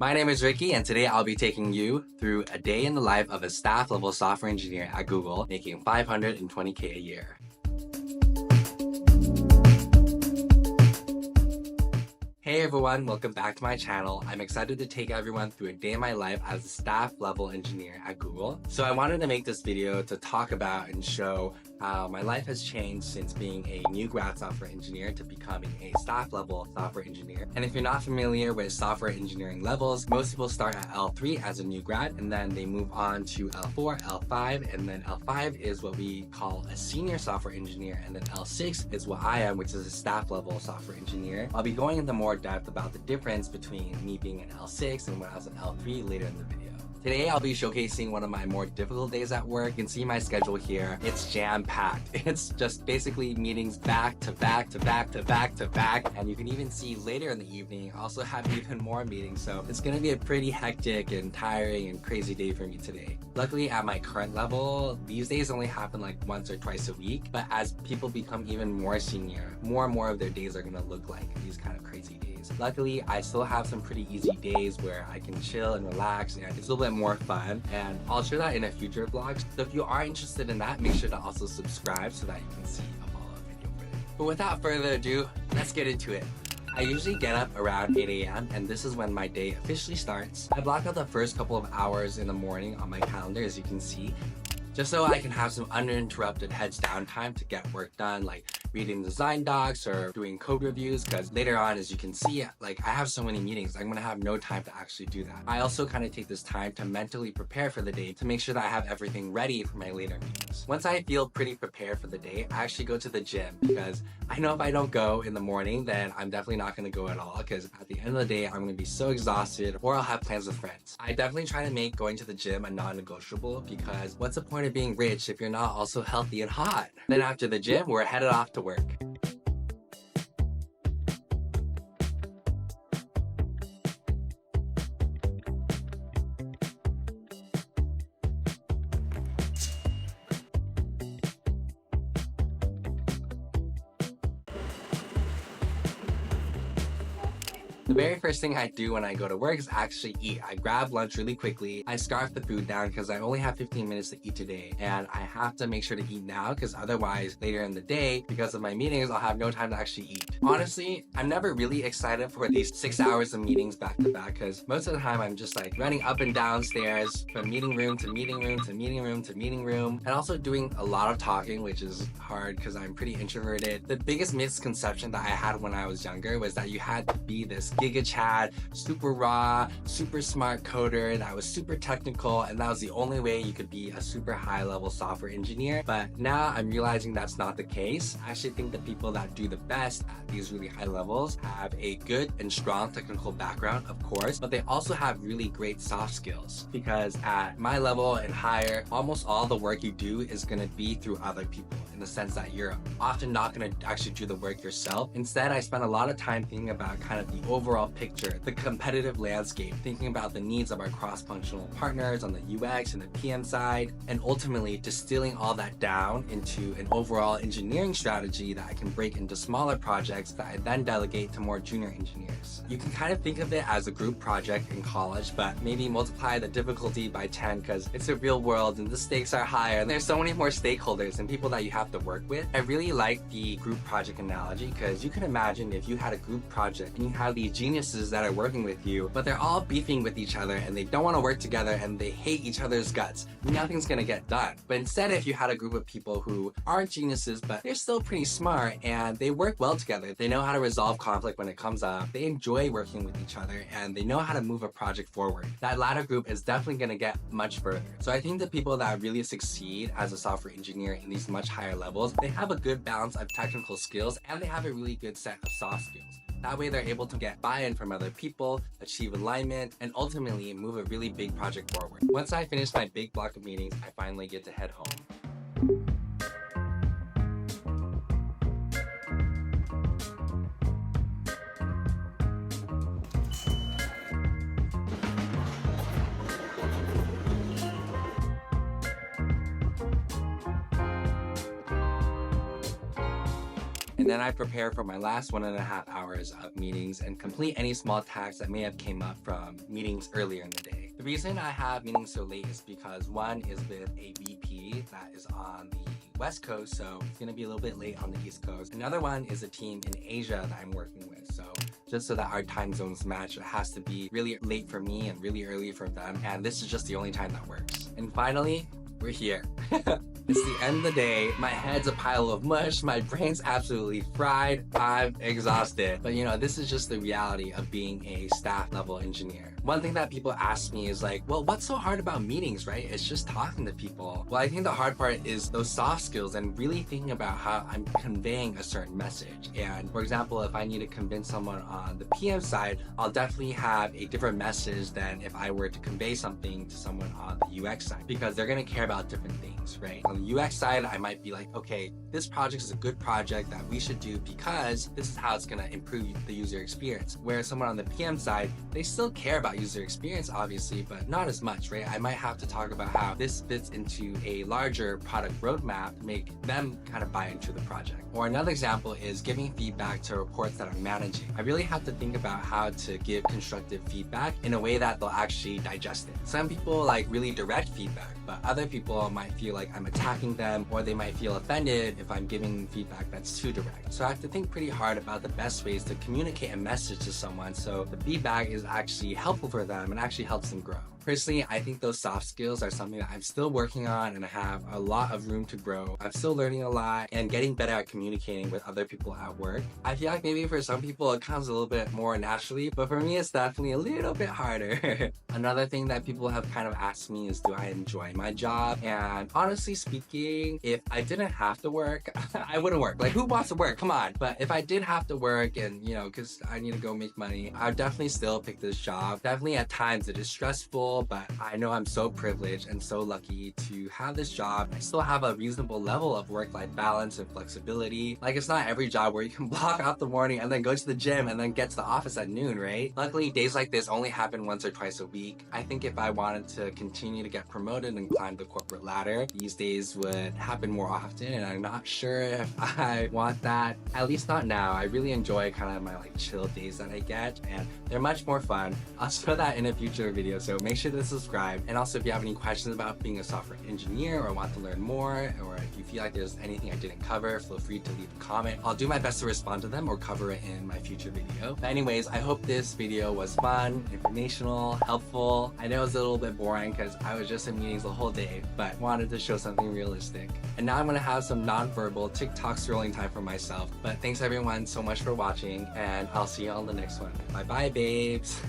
My name is Ricky, and today I'll be taking you through a day in the life of a staff level software engineer at Google making $520K a year. Hey everyone, welcome back to my channel. I'm excited to take everyone through a day in my life as a staff level engineer at Google. So I wanted to make this video to talk about and show how my life has changed since being a new grad software engineer to becoming a staff level software engineer. And if you're not familiar with software engineering levels, most people start at L3 as a new grad, and then they move on to L4, L5, and then L5 is what we call a senior software engineer, and then L6 is what I am, which is a staff level software engineer. I'll be going into more depth about the difference between me being an L6 and when I was an L3 later in the video. Today, I'll be showcasing one of my more difficult days at work. You can see my schedule here. It's jam-packed. It's just basically meetings back to back to back to back to back. And you can even see later in the evening, I also have even more meetings. So it's gonna be a pretty hectic and tiring and crazy day for me today. Luckily, at my current level, these days only happen like once or twice a week. But as people become even more senior, more and more of their days are gonna look like these kind of crazy days. Luckily, I still have some pretty easy days where I can chill and relax, and it's a little bit more fun, and I'll share that in a future vlog. So if you are interested in that, make sure to also subscribe so that you can see a follow-up video for it. But without further ado, let's get into it. I usually get up around 8 a.m. and this is when my day officially starts. I block out the first couple of hours in the morning on my calendar, as you can see, just so I can have some uninterrupted heads down time to get work done, like reading design docs or doing code reviews, because later on, as you can see, like I have so many meetings, I'm gonna have no time to actually do that. I also kind of take this time to mentally prepare for the day to make sure that I have everything ready for my later meetings. Once I feel pretty prepared for the day, I actually go to the gym, because I know if I don't go in the morning, then I'm definitely not gonna go at all, because at the end of the day, I'm gonna be so exhausted, or I'll have plans with friends. I definitely try to make going to the gym a non-negotiable, because what's the point of being rich if you're not also healthy and hot? Then after the gym, we're headed off to work. The very first thing I do when I go to work is actually eat. I grab lunch really quickly. I scarf the food down because I only have 15 minutes to eat today. And I have to make sure to eat now because otherwise later in the day, because of my meetings, I'll have no time to actually eat. Honestly, I'm never really excited for these 6 hours of meetings back to back because most of the time I'm just like running up and down stairs from meeting room to meeting room to meeting room to meeting room, and also doing a lot of talking, which is hard because I'm pretty introverted. The biggest misconception that I had when I was younger was that you had to be this Giga Chad, super raw, super smart coder that was super technical, and that was the only way you could be a super high level software engineer. But now I'm realizing that's not the case. I actually think the people that do the best at these really high levels have a good and strong technical background, of course, but they also have really great soft skills, because at my level and higher, almost all the work you do is going to be through other people, in the sense that you're often not going to actually do the work yourself. Instead, I spend a lot of time thinking about kind of the overall picture, the competitive landscape, thinking about the needs of our cross-functional partners on the UX and the PM side, and ultimately distilling all that down into an overall engineering strategy that I can break into smaller projects that I then delegate to more junior engineers. You can kind of think of it as a group project in college, but maybe multiply the difficulty by 10 because it's a real world and the stakes are higher and there's so many more stakeholders and people that you have to work with. I really like the group project analogy because you can imagine if you had a group project and you have these geniuses that are working with you, but they're all beefing with each other and they don't want to work together and they hate each other's guts. Nothing's gonna get done. But instead, if you had a group of people who aren't geniuses, but they're still pretty smart and they work well together, they know how to resolve conflict when it comes up, they enjoy working with each other, and they know how to move a project forward, that latter group is definitely gonna get much further. So I think the people that really succeed as a software engineer in these much higher levels, they have a good balance of technical skills and they have a really good set of soft skills. That way they're able to get buy-in from other people, achieve alignment, and ultimately move a really big project forward. Once I finish my big block of meetings, I finally get to head home. And then I prepare for my last 1.5 hours of meetings and complete any small tasks that may have came up from meetings earlier in the day. The reason I have meetings so late is because one is with a VP that is on the West Coast, so it's gonna be a little bit late on the East Coast. Another one is a team in Asia that I'm working with, so just so that our time zones match, it has to be really late for me and really early for them, and this is just the only time that works. And finally, we're here. It's the end of the day. My head's a pile of mush. My brain's absolutely fried. I'm exhausted. But you know, this is just the reality of being a staff level engineer. One thing that people ask me is like, well, what's so hard about meetings, right? It's just talking to people. Well, I think the hard part is those soft skills and really thinking about how I'm conveying a certain message. And for example, if I need to convince someone on the PM side, I'll definitely have a different message than if I were to convey something to someone on the UX side, because they're going to care about different things, right? On the UX side, I might be like, okay, this project is a good project that we should do because this is how it's going to improve the user experience. Whereas someone on the PM side, they still care about user experience, obviously, but not as much, right? I might have to talk about how this fits into a larger product roadmap to make them kind of buy into the project. Or another example is giving feedback to reports that I'm managing. I really have to think about how to give constructive feedback in a way that they'll actually digest it. Some people like really direct feedback, but other people might feel like I'm attacking them, or they might feel offended if I'm giving feedback that's too direct. So I have to think pretty hard about the best ways to communicate a message to someone so the feedback is actually helpful for them and actually helps them grow. Personally, I think those soft skills are something that I'm still working on and I have a lot of room to grow. I'm still learning a lot and getting better at communicating with other people at work. I feel like maybe for some people it comes a little bit more naturally, but for me it's definitely a little bit harder. Another thing that people have kind of asked me is, do I enjoy my job? And honestly speaking, if I didn't have to work, I wouldn't work. Like, who wants to work? Come on. But if I did have to work and, you know, because I need to go make money, I'd definitely still pick this job. Definitely at times it is stressful, but I know I'm so privileged and so lucky to have this job. I still have a reasonable level of work-life balance and flexibility. Like, it's not every job where you can block out the morning and then go to the gym and then get to the office at noon, right? Luckily, days like this only happen once or twice a week. I think if I wanted to continue to get promoted and climb the corporate ladder, these days would happen more often, and I'm not sure if I want that, at least not now. I really enjoy kind of my like chill days that I get, and they're much more fun. I'll show that in a future video, so make sure to subscribe. And also, if you have any questions about being a software engineer or want to learn more, or if you feel like there's anything I didn't cover, feel free to leave a comment. I'll do my best to respond to them or cover it in my future video. But anyways, I hope this video was fun, informational, helpful. I know it was a little bit boring because I was just in meetings the whole day, but wanted to show something realistic. And now I'm gonna have some non-verbal TikTok scrolling time for myself. But thanks everyone so much for watching, and I'll see you on the next one. Bye bye, babes.